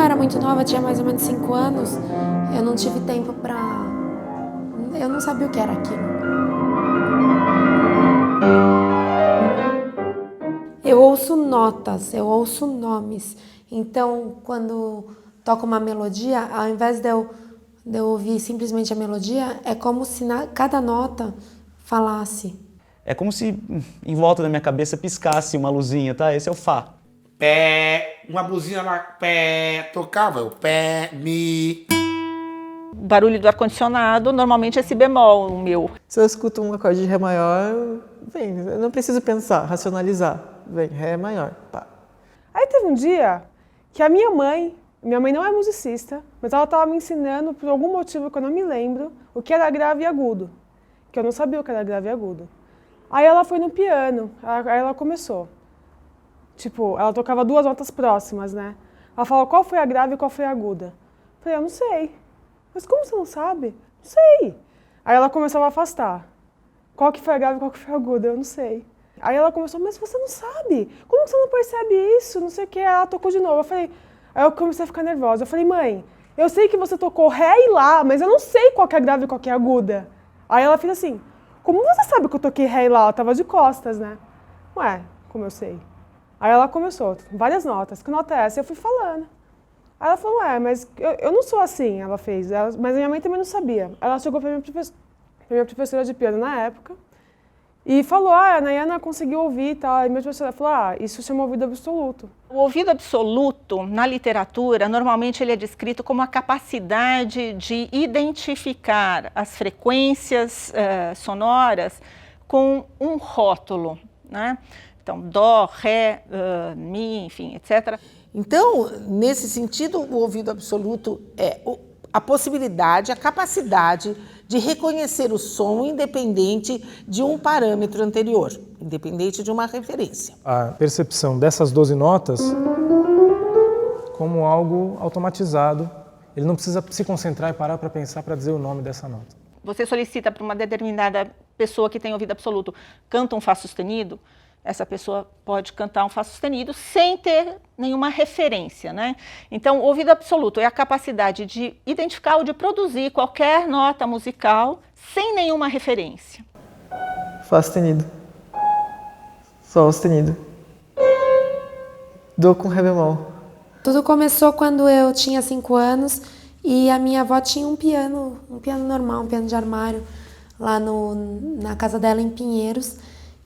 era muito nova, tinha mais ou menos 5 anos, eu não tive tempo pra... Eu não sabia o que era aquilo. Eu ouço notas, eu ouço nomes. Então, quando toco uma melodia, ao invés de eu ouvir simplesmente a melodia, é como se cada nota falasse. É como se em volta da minha cabeça piscasse uma luzinha, tá? Esse é o Fá. Pé, uma buzina lá, pé, tocava o pé, mi. O barulho do ar-condicionado, normalmente é si bemol, o meu. Se eu escuto um acorde de Ré maior, vem, eu não preciso pensar, racionalizar. Vem, Ré maior, pá. Aí teve um dia que a minha mãe não é musicista, mas ela estava me ensinando, por algum motivo que eu não me lembro, o que era grave e agudo. Que eu não sabia o que era grave e agudo. Aí ela foi no piano, aí ela começou. Tipo, ela tocava 2 notas próximas, né? Ela falou qual foi a grave e qual foi a aguda. Eu falei, eu não sei. Mas como você não sabe? Não sei. Aí ela começava a afastar. Qual que foi a grave e qual que foi a aguda? Eu não sei. Aí ela começou, mas você não sabe? Como que você não percebe isso? Não sei o que. Aí ela tocou de novo. Aí eu comecei a ficar nervosa. Eu falei, mãe, eu sei que você tocou Ré e Lá, mas eu não sei qual que é a grave e qual que é a aguda. Aí ela fez assim, como você sabe que eu toquei Ré e Lá? Ela tava de costas, né? Ué, como eu sei? Aí ela começou, várias notas. Que nota é essa? Eu fui falando. Aí ela falou, mas eu não sou assim, ela fez. Mas a minha mãe também não sabia. Ela chegou para minha professora de piano na época e falou, a Nayana conseguiu ouvir e tal. E minha professora falou, isso chama ouvido absoluto. O ouvido absoluto, na literatura, normalmente ele é descrito como a capacidade de identificar as frequências sonoras com um rótulo, né? Então, dó, ré, mi, enfim, etc. Então, nesse sentido, o ouvido absoluto é a possibilidade, a capacidade de reconhecer o som independente de um parâmetro anterior, independente de uma referência. A percepção dessas 12 notas como algo automatizado, ele não precisa se concentrar e parar para pensar para dizer o nome dessa nota. Você solicita para uma determinada pessoa que tem ouvido absoluto, canta um Fá sustenido, essa pessoa pode cantar um Fá sustenido sem ter nenhuma referência, né? Então, o ouvido absoluto é a capacidade de identificar ou de produzir qualquer nota musical sem nenhuma referência. Fá sustenido. Sol sustenido. Dó com Ré bemol. Tudo começou quando eu tinha 5 anos e a minha avó tinha um piano normal, um piano de armário, lá na casa dela em Pinheiros.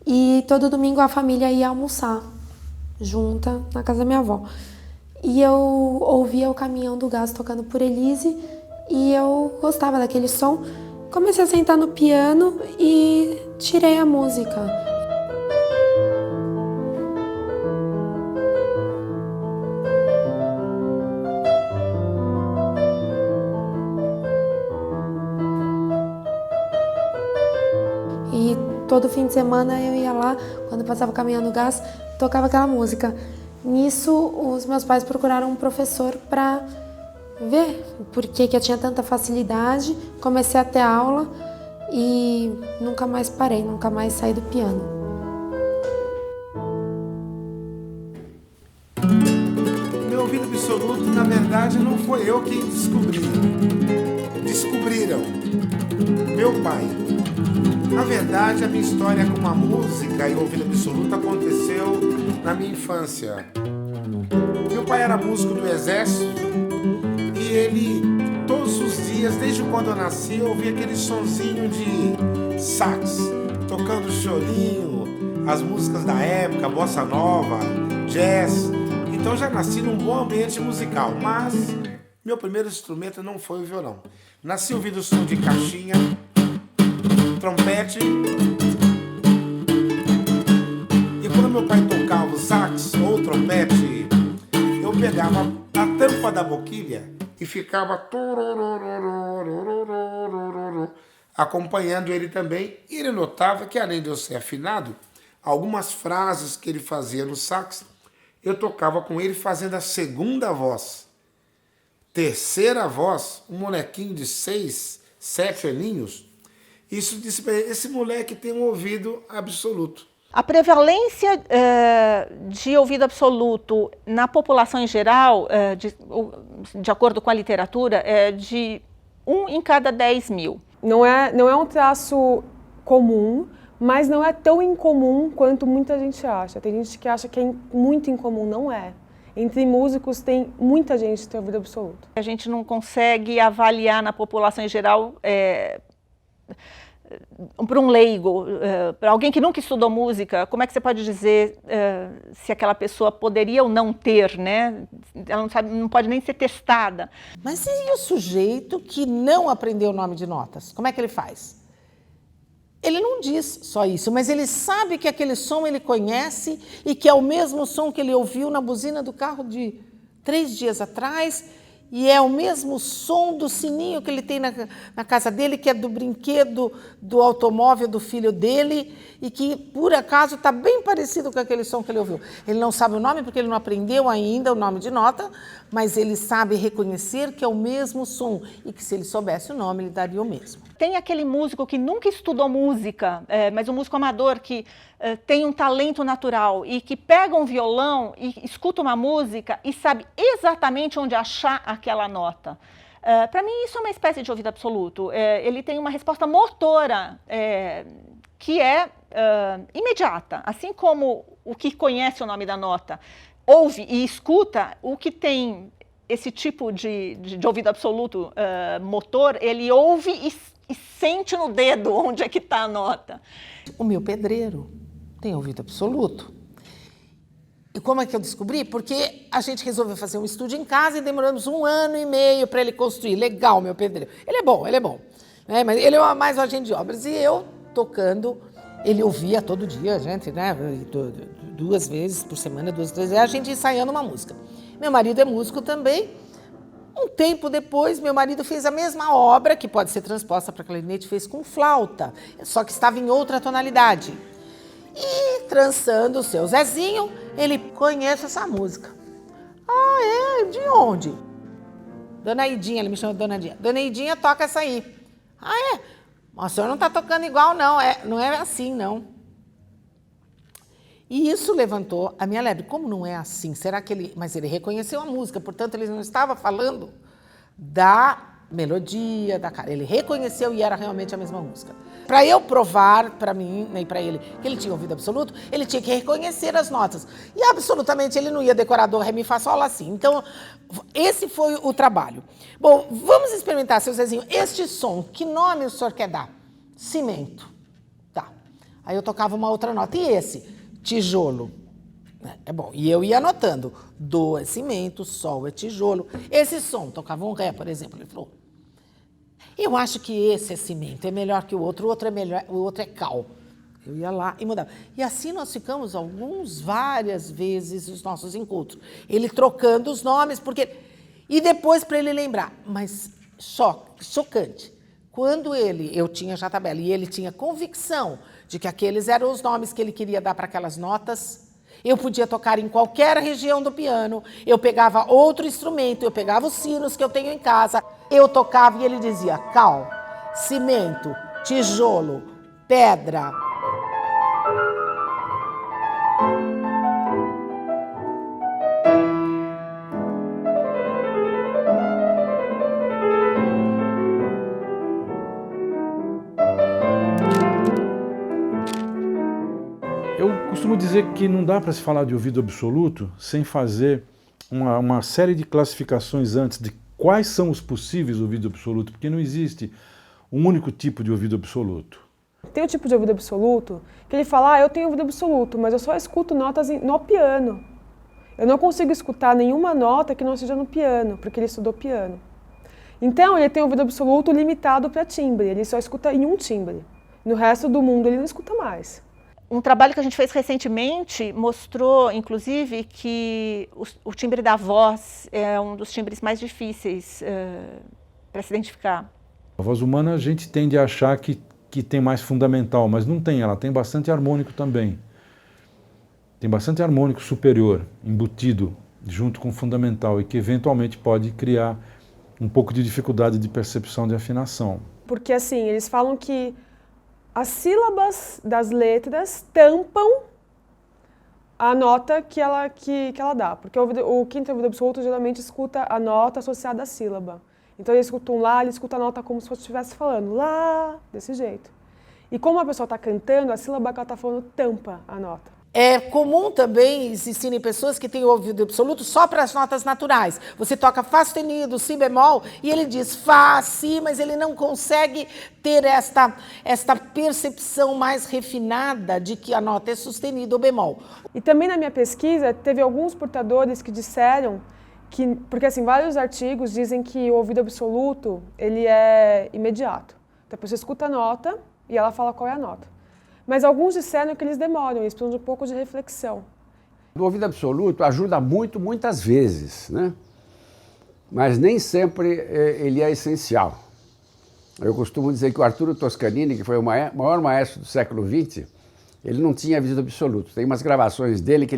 E todo domingo a família ia almoçar junta na casa da minha avó. E eu ouvia o Caminhão do Gás tocando por Elise e eu gostava daquele som. Comecei a sentar no piano e tirei a música. E todo fim de semana eu ia lá, quando passava o Caminhão do Gás, tocava aquela música. Nisso, os meus pais procuraram um professor para ver por que eu tinha tanta facilidade. Comecei a ter aula e nunca mais parei, nunca mais saí do piano. Meu ouvido absoluto, na verdade, não foi eu quem descobri. Descobriram. Meu pai. Na verdade, a minha história com a música e o ouvido absoluto aconteceu na minha infância. Meu pai era músico do exército e ele, todos os dias, desde quando eu nasci, eu ouvia aquele sonzinho de sax, tocando chorinho, as músicas da época, bossa nova, jazz. Então já nasci num bom ambiente musical, mas meu primeiro instrumento não foi o violão. Nasci ouvindo o som de caixinha, trompete. E quando meu pai tocava o sax ou trompete, eu pegava a tampa da boquilha e ficava acompanhando ele também. E ele notava que, além de eu ser afinado, algumas frases que ele fazia no sax, eu tocava com ele fazendo a segunda voz. Terceira voz, um molequinho de 6, 7 aninhos. Isso disse para ele, esse moleque tem um ouvido absoluto. A prevalência de ouvido absoluto na população em geral, de acordo com a literatura, é de 1 em cada 10 mil. Não é um traço comum, mas não é tão incomum quanto muita gente acha. Tem gente que acha que é muito incomum, não é. Entre músicos tem muita gente que tem ouvido absoluto. A gente não consegue avaliar na população em geral, para um leigo, para alguém que nunca estudou música, como é que você pode dizer se aquela pessoa poderia ou não ter, né? Ela não pode nem ser testada. Mas e o sujeito que não aprendeu o nome de notas? Como é que ele faz? Ele não diz só isso, mas ele sabe que aquele som ele conhece e que é o mesmo som que ele ouviu na buzina do carro de 3 dias atrás, e é o mesmo som do sininho que ele tem na casa dele, que é do brinquedo do automóvel do filho dele, e que, por acaso, está bem parecido com aquele som que ele ouviu. Ele não sabe o nome porque ele não aprendeu ainda o nome de nota, mas ele sabe reconhecer que é o mesmo som, e que se ele soubesse o nome, ele daria o mesmo. Tem aquele músico que nunca estudou música, mas um músico amador que tem um talento natural e que pega um violão e escuta uma música e sabe exatamente onde achar aquela nota. Para mim, isso é uma espécie de ouvido absoluto. Ele tem uma resposta motora que é imediata. Assim como o que conhece o nome da nota ouve e escuta, o que tem esse tipo de ouvido absoluto motor, ele ouve e sente no dedo onde é que está a nota. O meu pedreiro tem ouvido absoluto. E como é que eu descobri? Porque a gente resolveu fazer um estúdio em casa e demoramos 1 ano e meio para ele construir. Legal, meu pedreiro. Ele é bom. Né? Mas ele é mais um agente de obras. E eu, tocando, ele ouvia todo dia, a gente, né? 2 vezes por semana, 2, 3 vezes, a gente ensaiando uma música. Meu marido é músico também. Um tempo depois, meu marido fez a mesma obra, que pode ser transposta para clarinete, fez com flauta, só que estava em outra tonalidade. E, trançando o seu Zezinho, ele conhece essa música. Ah, é? De onde? Dona Idinha, ele me chama de Dona Idinha. Dona Idinha toca essa aí. Ah, é? Mas o senhor não está tocando igual, não. Não é assim, não. E isso levantou a minha lebre. Como não é assim? Será que ele... Mas ele reconheceu a música, portanto, ele não estava falando da melodia, da cara. Ele reconheceu e era realmente a mesma música. Para eu provar para mim, né, e para ele, que ele tinha ouvido absoluto, ele tinha que reconhecer as notas. E absolutamente ele não ia decorar do, ré, mi, fá, sol assim. Então, esse foi o trabalho. Bom, vamos experimentar, seu Zezinho. Este som, que nome o senhor quer dar? Cimento. Tá. Aí eu tocava uma outra nota. E esse? Tijolo. É bom. E eu ia anotando. Do é cimento, sol é tijolo. Esse som, tocava um ré, por exemplo. Ele falou, eu acho que esse é cimento, é melhor que o outro é melhor, o outro é cal. Eu ia lá e mudava. E assim nós ficamos várias vezes os nossos encontros. Ele trocando os nomes, porque... E depois para ele lembrar. Mas chocante. Quando eu tinha já a tabela e ele tinha convicção de que aqueles eram os nomes que ele queria dar para aquelas notas, eu podia tocar em qualquer região do piano, eu pegava outro instrumento, eu pegava os sinos que eu tenho em casa, eu tocava e ele dizia cal, cimento, tijolo, pedra. Eu costumo dizer que não dá para se falar de ouvido absoluto sem fazer uma série de classificações antes de quais são os possíveis ouvidos absolutos, porque não existe um único tipo de ouvido absoluto. Tem um tipo de ouvido absoluto que ele fala, eu tenho ouvido absoluto, mas eu só escuto notas no piano. Eu não consigo escutar nenhuma nota que não seja no piano, porque ele estudou piano. Então, ele tem ouvido absoluto limitado para timbre, ele só escuta em um timbre. No resto do mundo, ele não escuta mais. Um trabalho que a gente fez recentemente mostrou, inclusive, que o timbre da voz é um dos timbres mais difíceis para se identificar. A voz humana a gente tende a achar que tem mais fundamental, mas não tem, ela tem bastante harmônico também. Tem bastante harmônico superior, embutido, junto com o fundamental, e que eventualmente pode criar um pouco de dificuldade de percepção de afinação. Porque assim, eles falam que as sílabas das letras tampam a nota que ela dá. Porque quem tem ouvido absoluto geralmente escuta a nota associada à sílaba. Então ele escuta um lá, ele escuta a nota como se fosse estivesse falando lá, desse jeito. E como a pessoa está cantando, a sílaba que ela está falando tampa a nota. É comum também existirem pessoas que têm o ouvido absoluto só para as notas naturais. Você toca Fá sustenido, Si bemol, e ele diz Fá, Si, mas ele não consegue ter esta percepção mais refinada de que a nota é sustenido ou bemol. E também na minha pesquisa, teve alguns portadores que disseram que, porque assim, vários artigos dizem que o ouvido absoluto, ele é imediato. Então a pessoa escuta a nota e ela fala qual é a nota. Mas alguns disseram que eles demoram, eles precisam de um pouco de reflexão. O ouvido absoluto ajuda muito, muitas vezes, né? Mas nem sempre ele é essencial. Eu costumo dizer que o Arturo Toscanini, que foi o maior maestro do século XX, ele não tinha ouvido absoluto. Tem umas gravações dele que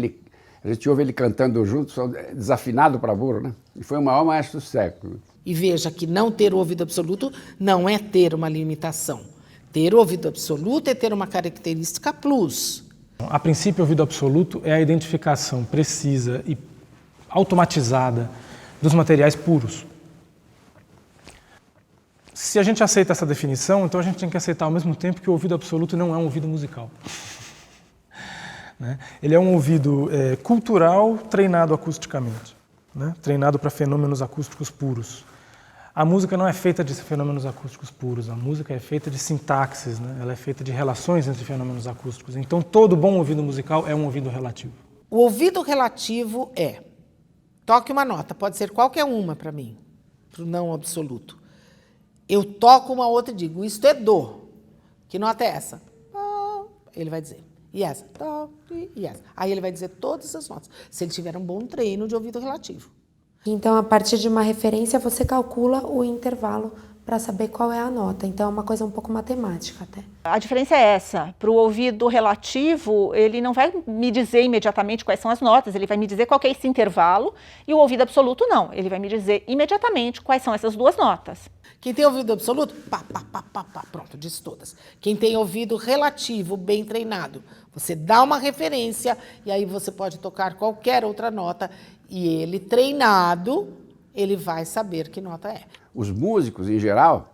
a gente ouve ele cantando junto, desafinado para burro, né? E foi o maior maestro do século. E veja que não ter o ouvido absoluto não é ter uma limitação. Ter o ouvido absoluto é ter uma característica plus. A princípio, o ouvido absoluto é a identificação precisa e automatizada dos materiais puros. Se a gente aceita essa definição, então a gente tem que aceitar ao mesmo tempo que o ouvido absoluto não é um ouvido musical. Ele é um ouvido cultural treinado acusticamente, treinado para fenômenos acústicos puros. A música não é feita de fenômenos acústicos puros, a música é feita de sintaxes, ela é feita de relações entre fenômenos acústicos. Então, todo bom ouvido musical é um ouvido relativo. O ouvido relativo toque uma nota, pode ser qualquer uma para mim, para o não absoluto. Eu toco uma outra e digo, isto é Dó. Que nota é essa? Ele vai dizer, e essa? Dó, e essa. Aí ele vai dizer todas as notas, se ele tiver um bom treino de ouvido relativo. Então, a partir de uma referência, você calcula o intervalo para saber qual é a nota. Então, é uma coisa um pouco matemática até. A diferença é essa. Para o ouvido relativo, ele não vai me dizer imediatamente quais são as notas, ele vai me dizer qual que é esse intervalo, e o ouvido absoluto não. Ele vai me dizer imediatamente quais são essas duas notas. Quem tem ouvido absoluto, pronto, disse todas. Quem tem ouvido relativo, bem treinado, você dá uma referência e aí você pode tocar qualquer outra nota e ele, treinado, ele vai saber que nota é. Os músicos, em geral,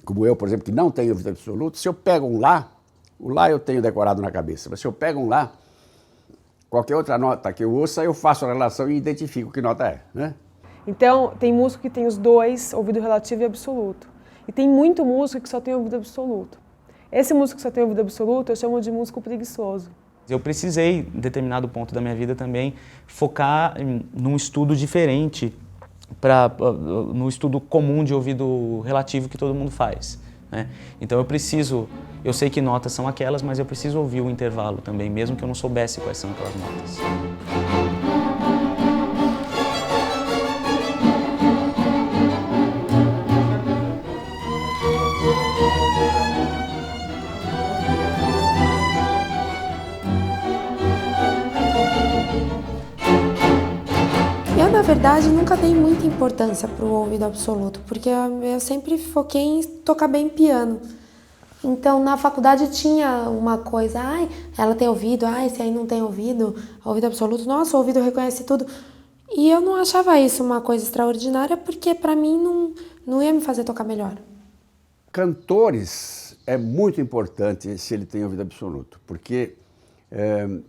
como eu, por exemplo, que não tenho ouvido absoluto, se eu pego um Lá, o Lá eu tenho decorado na cabeça, mas se eu pego um Lá, qualquer outra nota que eu ouça, eu faço a relação e identifico que nota é, né? Então, tem músico que tem os dois, ouvido relativo e absoluto. E tem muito músico que só tem ouvido absoluto. Esse músico que só tem ouvido absoluto, eu chamo de músico preguiçoso. Eu precisei, em determinado ponto da minha vida também, focar num estudo diferente, no estudo comum de ouvido relativo que todo mundo faz, Então eu sei que notas são aquelas, mas eu preciso ouvir o intervalo também, mesmo que eu não soubesse quais são aquelas notas. Na verdade, nunca dei muita importância para o ouvido absoluto, porque eu sempre foquei em tocar bem piano. Então, na faculdade tinha uma coisa, ela tem ouvido, esse aí não tem ouvido, ouvido absoluto, nossa, o ouvido reconhece tudo. E eu não achava isso uma coisa extraordinária, porque para mim não ia me fazer tocar melhor. Cantores é muito importante se ele tem ouvido absoluto, porque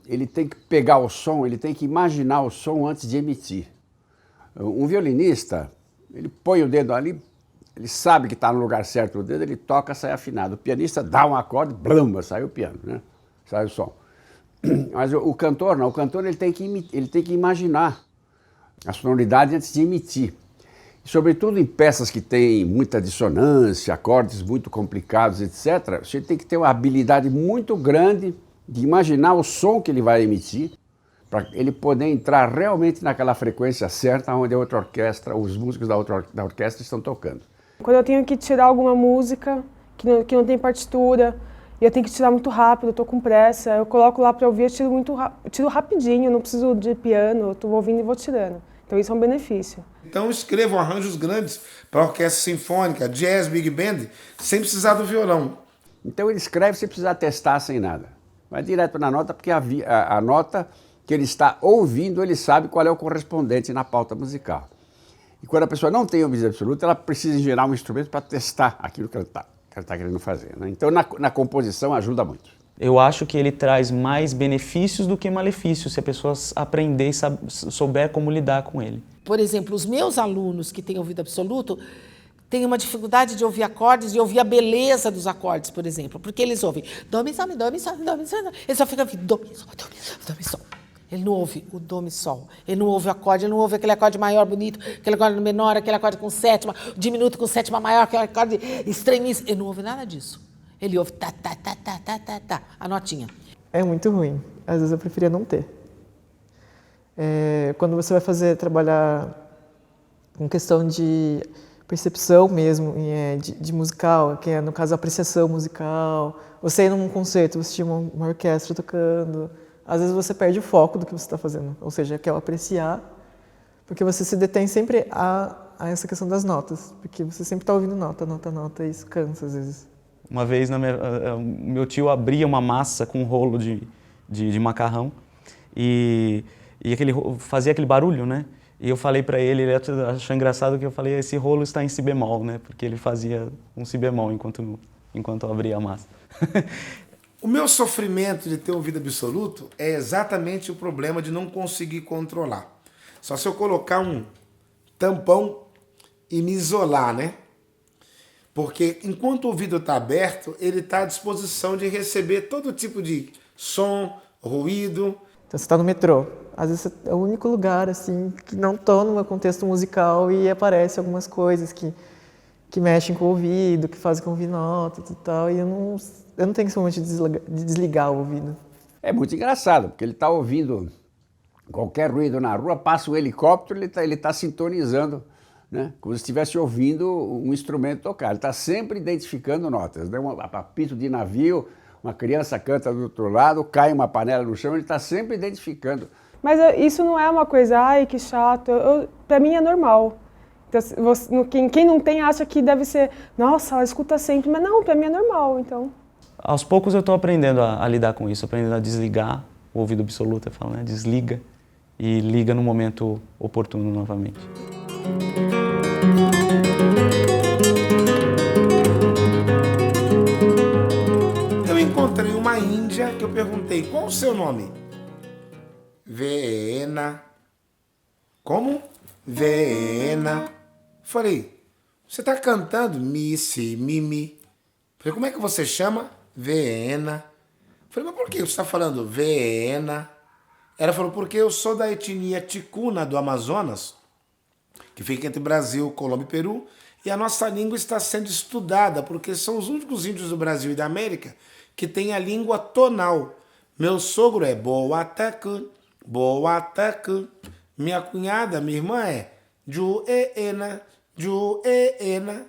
ele tem que pegar o som, ele tem que imaginar o som antes de emitir. Um violinista, ele põe o dedo ali, ele sabe que está no lugar certo o dedo, ele toca, sai afinado. O pianista dá um acorde, blamba, sai o piano, sai o som. Mas o cantor não, o cantor ele tem que imaginar a sonoridade antes de emitir. E, sobretudo em peças que têm muita dissonância, acordes muito complicados, etc., você tem que ter uma habilidade muito grande de imaginar o som que ele vai emitir, para ele poder entrar realmente naquela frequência certa onde a outra orquestra, os músicos da orquestra estão tocando. Quando eu tenho que tirar alguma música que não tem partitura, e eu tenho que tirar muito rápido, eu estou com pressa, eu coloco lá para ouvir, eu tiro rapidinho, não preciso de piano, eu estou ouvindo e vou tirando. Então isso é um benefício. Então escrevam arranjos grandes para orquestra sinfônica, jazz, big band, sem precisar do violão. Então ele escreve sem precisar testar, sem nada. Vai direto na nota, porque a nota que ele está ouvindo, ele sabe qual é o correspondente na pauta musical. E quando a pessoa não tem ouvido absoluto, ela precisa gerar um instrumento para testar aquilo que ela está querendo fazer, né? Então na composição ajuda muito. Eu acho que ele traz mais benefícios do que malefícios, se a pessoa aprender e souber como lidar com ele. Por exemplo, os meus alunos que têm ouvido absoluto têm uma dificuldade de ouvir acordes, de ouvir a beleza dos acordes, por exemplo, porque eles ouvem dó, mi, sol, mi, dó, mi, sol, dó, mi, sol, ele só fica ouvindo dó, mi, sol, dó, mi, sol, dó, mi, sol. Ele não ouve o dó, mi, sol, ele não ouve o acorde, ele não ouve aquele acorde maior, bonito, aquele acorde menor, aquele acorde com sétima, diminuto com sétima maior, aquele acorde estranhíssimo, ele não ouve nada disso. Ele ouve tá, tá, tá, tá, tá, tá, tá, a notinha. É muito ruim. Às vezes eu preferia não ter. Quando você vai trabalhar com questão de percepção mesmo, de musical, que é, no caso, apreciação musical, você ir num concerto, você tinha uma orquestra tocando, às vezes você perde o foco do que você está fazendo, ou seja, que é o apreciar, porque você se detém sempre a essa questão das notas, porque você sempre está ouvindo nota, nota, nota, e isso cansa às vezes. Uma vez, meu tio abria uma massa com um rolo de macarrão e fazia aquele barulho, né? E eu falei para ele achou engraçado que eu falei, esse rolo está em si bemol, né? Porque ele fazia um si bemol enquanto eu abria a massa. O meu sofrimento de ter ouvido absoluto é exatamente o problema de não conseguir controlar. Só se eu colocar um tampão e me isolar, né? Porque enquanto o ouvido está aberto, ele está à disposição de receber todo tipo de som, ruído. Então você está no metrô, às vezes é o único lugar assim que não estou no meu contexto musical e aparecem algumas coisas que mexem com o ouvido, que fazem com ouvir notas e tal, e eu não tenho esse momento de desligar o ouvido. É muito engraçado, porque ele está ouvindo qualquer ruído na rua, passa um helicóptero, ele tá sintonizando, né? Como se estivesse ouvindo um instrumento tocar. Ele está sempre identificando notas, né? Um apito de navio, uma criança canta do outro lado, cai uma panela no chão, ele está sempre identificando. Mas isso não é uma coisa, ai, que chato. Para mim é normal. Então, quem não tem acha que deve ser, nossa, ela escuta sempre. Mas não, para mim é normal, então. Aos poucos eu estou aprendendo a lidar com isso, aprendendo a desligar o ouvido absoluto, eu falo, né? Desliga e liga no momento oportuno novamente. Eu encontrei uma índia que eu perguntei, qual o seu nome? Veena. Como? Veena. Falei, você está cantando Missy, Mimi. Falei, como é que você chama? Veena. Falei, mas por que você está falando Veena? Ela falou, porque eu sou da etnia ticuna do Amazonas, que fica entre Brasil, Colômbia e Peru, e a nossa língua está sendo estudada, porque são os únicos índios do Brasil e da América que têm a língua tonal. Meu sogro é Boatacu, Boatacu. Minha cunhada, minha irmã é Jueena, Jueena.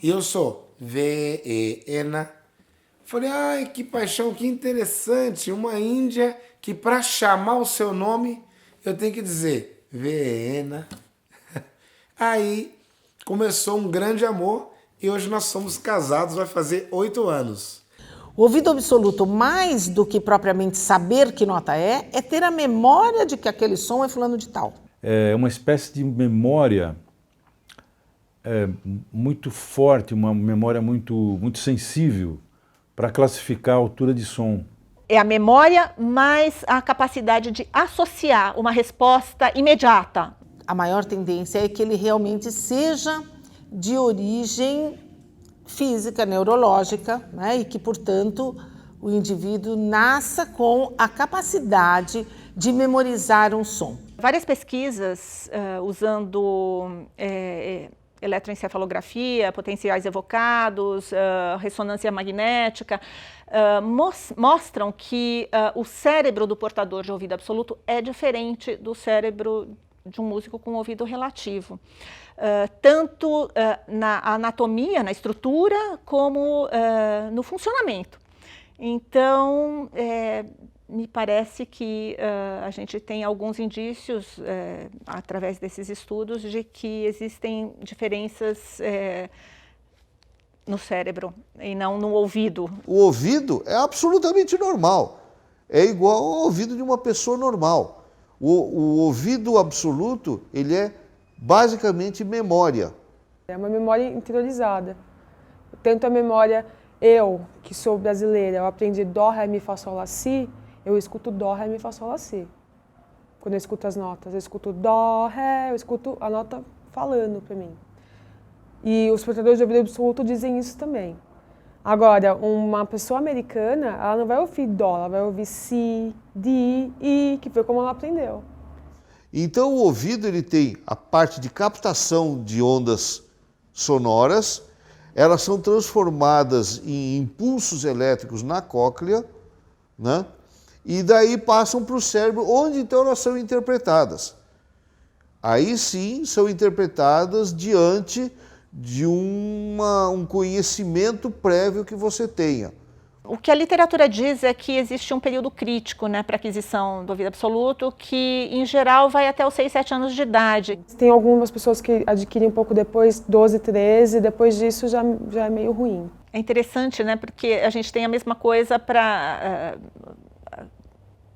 E eu sou Veena. Falei, ai, que paixão, que interessante. Uma índia que para chamar o seu nome, eu tenho que dizer Veena. Aí começou um grande amor e hoje nós somos casados, vai fazer 8 anos. O ouvido absoluto, mais do que propriamente saber que nota é ter a memória de que aquele som é fulano de tal. É uma espécie de memória muito forte, uma memória muito sensível para classificar a altura de som. É a memória mais a capacidade de associar uma resposta imediata. A maior tendência é que ele realmente seja de origem física, neurológica, né? E que, portanto, o indivíduo nasça com a capacidade de memorizar um som. Várias pesquisas usando eletroencefalografia, potenciais evocados, ressonância magnética, mostram que o cérebro do portador de ouvido absoluto é diferente do cérebro de um músico com ouvido relativo. Tanto na anatomia, na estrutura, como no funcionamento. Então, me parece que a gente tem alguns indícios, através desses estudos, de que existem diferenças no cérebro e não no ouvido. O ouvido é absolutamente normal. É igual ao ouvido de uma pessoa normal. O ouvido absoluto, ele é basicamente memória. É uma memória interiorizada. Tanto a memória, eu, que sou brasileira, eu aprendi dó, ré, mi, fá, sol, lá, si, eu escuto dó, ré, mi, fá, sol, lá, si. Quando eu escuto as notas, eu escuto dó, ré, eu escuto a nota falando para mim. E os portadores de ouvido absoluto dizem isso também. Agora, uma pessoa americana, ela não vai ouvir dó, ela vai ouvir si, di, i, que foi como ela aprendeu. Então o ouvido ele tem a parte de captação de ondas sonoras, elas são transformadas em impulsos elétricos na cóclea, né? E daí passam para o cérebro, onde então elas são interpretadas. Aí sim são interpretadas diante de um conhecimento prévio que você tenha. O que a literatura diz é que existe um período crítico, né, para aquisição do ouvido absoluto, que em geral vai até os 6, 7 anos de idade. Tem algumas pessoas que adquirem um pouco depois, 12, 13, depois disso já é meio ruim. É interessante, né, porque a gente tem a mesma coisa para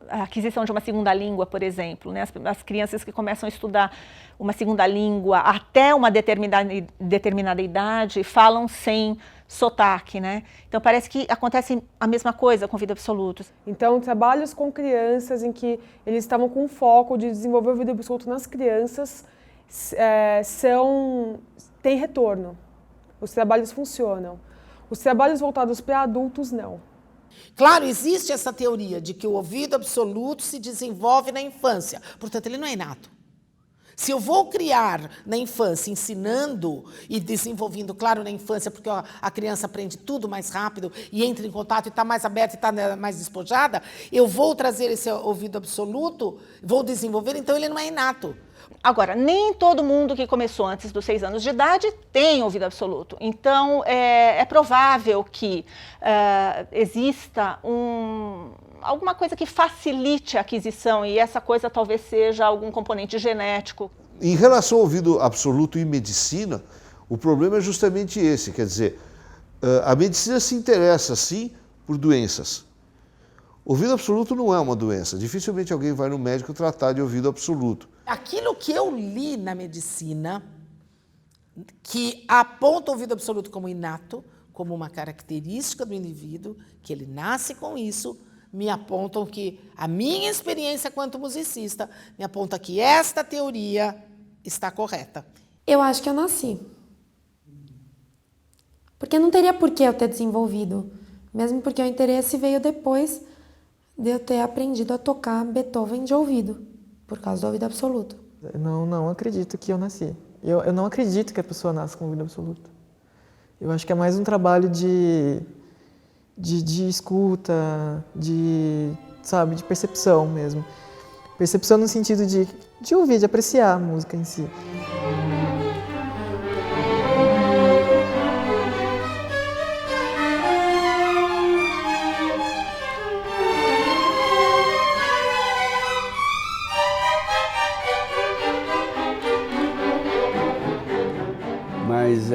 a aquisição de uma segunda língua, por exemplo, né? As crianças que começam a estudar uma segunda língua até uma determinada idade falam sem sotaque, né? Então parece que acontece a mesma coisa com o ouvido absoluto. Então trabalhos com crianças em que eles estavam com foco de desenvolver o ouvido absoluto nas crianças têm retorno. Os trabalhos funcionam. Os trabalhos voltados para adultos, não. Claro, existe essa teoria de que o ouvido absoluto se desenvolve na infância, portanto, ele não é inato. Se eu vou criar na infância, ensinando e desenvolvendo, claro, na infância, porque a criança aprende tudo mais rápido e entra em contato e está mais aberta e está mais despojada, eu vou trazer esse ouvido absoluto, vou desenvolver, então ele não é inato. Agora, nem todo mundo que começou antes dos 6 anos de idade tem ouvido absoluto. Então, é provável que exista alguma coisa que facilite a aquisição, e essa coisa talvez seja algum componente genético. Em relação ao ouvido absoluto e medicina, o problema é justamente esse, quer dizer, a medicina se interessa, sim, por doenças. Ouvido absoluto não é uma doença, dificilmente alguém vai no médico tratar de ouvido absoluto. Aquilo que eu li na medicina, que aponta o ouvido absoluto como inato, como uma característica do indivíduo, que ele nasce com isso, me apontam que a minha experiência quanto musicista me aponta que esta teoria está correta. Eu acho que eu nasci. Porque não teria por que eu ter desenvolvido, mesmo porque o interesse veio depois de eu ter aprendido a tocar Beethoven de ouvido, por causa do ouvido absoluto. Não acredito que eu nasci. Eu não acredito que a pessoa nasce com ouvido absoluto. Eu acho que é mais um trabalho de escuta, de percepção mesmo. Percepção no sentido de ouvir, de apreciar a música em si. Mas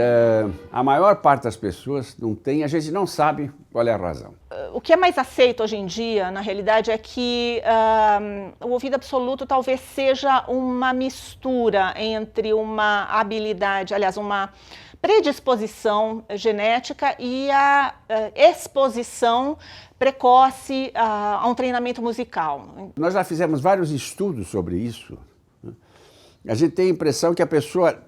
a maior parte das pessoas não tem, a gente não sabe qual é a razão. O que é mais aceito hoje em dia, na realidade, é que o ouvido absoluto talvez seja uma mistura entre uma habilidade, aliás, uma predisposição genética e a exposição precoce a um treinamento musical. Nós já fizemos vários estudos sobre isso. A gente tem a impressão que a pessoa,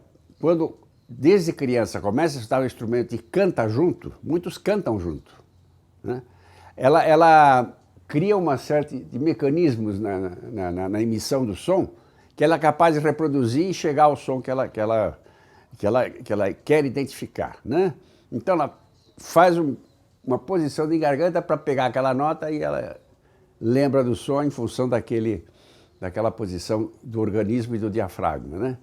quando desde criança começa a estudar o instrumento e canta junto, muitos cantam junto, né? Ela cria uma série de mecanismos na emissão do som que ela é capaz de reproduzir e chegar ao som que ela quer identificar, né? Então ela faz uma posição de garganta para pegar aquela nota e ela lembra do som em função daquela posição do organismo e do diafragma, né?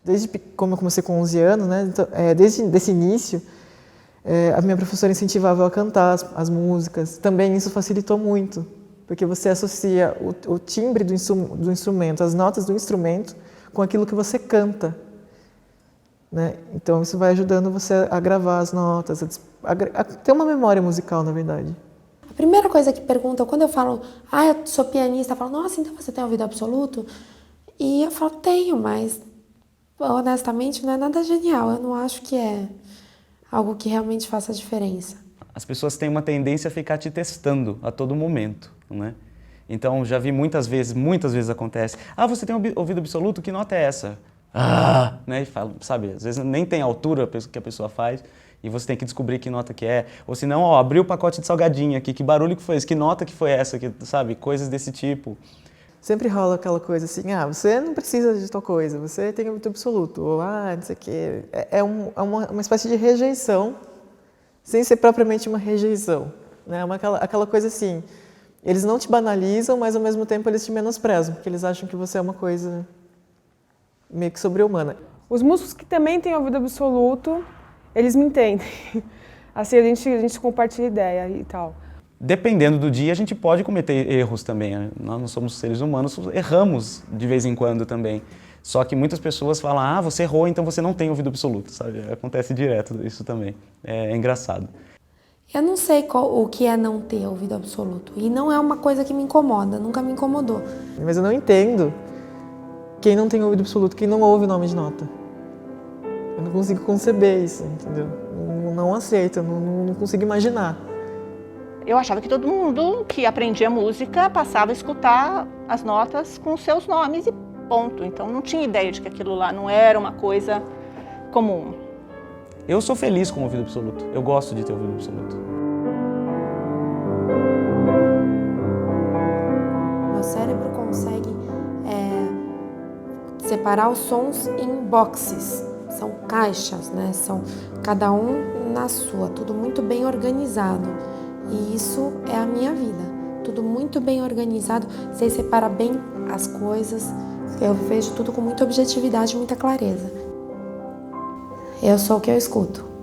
Desde como eu comecei com 11 anos, né? Então, desde esse início, a minha professora incentivava eu a cantar as músicas. Também isso facilitou muito, porque você associa o timbre do instrumento, as notas do instrumento, com aquilo que você canta. né? Então isso vai ajudando você a gravar as notas, a ter uma memória musical, na verdade. A primeira coisa que perguntam, quando eu falo, eu sou pianista, falam, nossa, então você tem ouvido absoluto? E eu falo, tenho, mas honestamente não é nada genial. Eu não acho que é algo que realmente faça diferença. As pessoas têm uma tendência a ficar te testando a todo momento, né? Então, já vi muitas vezes acontece. Você tem ouvido absoluto? Que nota é essa? Né? E falo, sabe, às vezes nem tem a altura que a pessoa faz e você tem que descobrir que nota que é. Ou se não, abriu o pacote de salgadinho aqui, que barulho que foi esse? Que nota que foi essa? Que, sabe, coisas desse tipo. Sempre rola aquela coisa assim, você não precisa de tal coisa, você tem ouvido absoluto, ou não sei o quê. É uma espécie de rejeição, sem ser propriamente uma rejeição, né? Aquela coisa assim, eles não te banalizam, mas ao mesmo tempo eles te menosprezam, porque eles acham que você é uma coisa meio que sobre-humana. Os músicos que também têm ouvido absoluto, eles me entendem. Assim, a gente compartilha ideia e tal. Dependendo do dia, a gente pode cometer erros também. Né? Nós não somos seres humanos, erramos de vez em quando também. Só que muitas pessoas falam, você errou, então você não tem ouvido absoluto, sabe? Acontece direto isso também. É engraçado. Eu não sei o que é não ter ouvido absoluto. E não é uma coisa que me incomoda, nunca me incomodou. Mas eu não entendo quem não tem ouvido absoluto, quem não ouve o nome de nota. Eu não consigo conceber isso, entendeu? Não aceito, não consigo imaginar. Eu achava que todo mundo que aprendia música passava a escutar as notas com seus nomes e ponto. Então não tinha ideia de que aquilo lá não era uma coisa comum. Eu sou feliz com o ouvido absoluto. Eu gosto de ter ouvido absoluto. Meu cérebro consegue separar os sons em boxes. São caixas, né? São cada um na sua, tudo muito bem organizado. E isso é a minha vida. Tudo muito bem organizado, sei separar bem as coisas. Eu vejo tudo com muita objetividade e muita clareza. Eu sou o que eu escuto.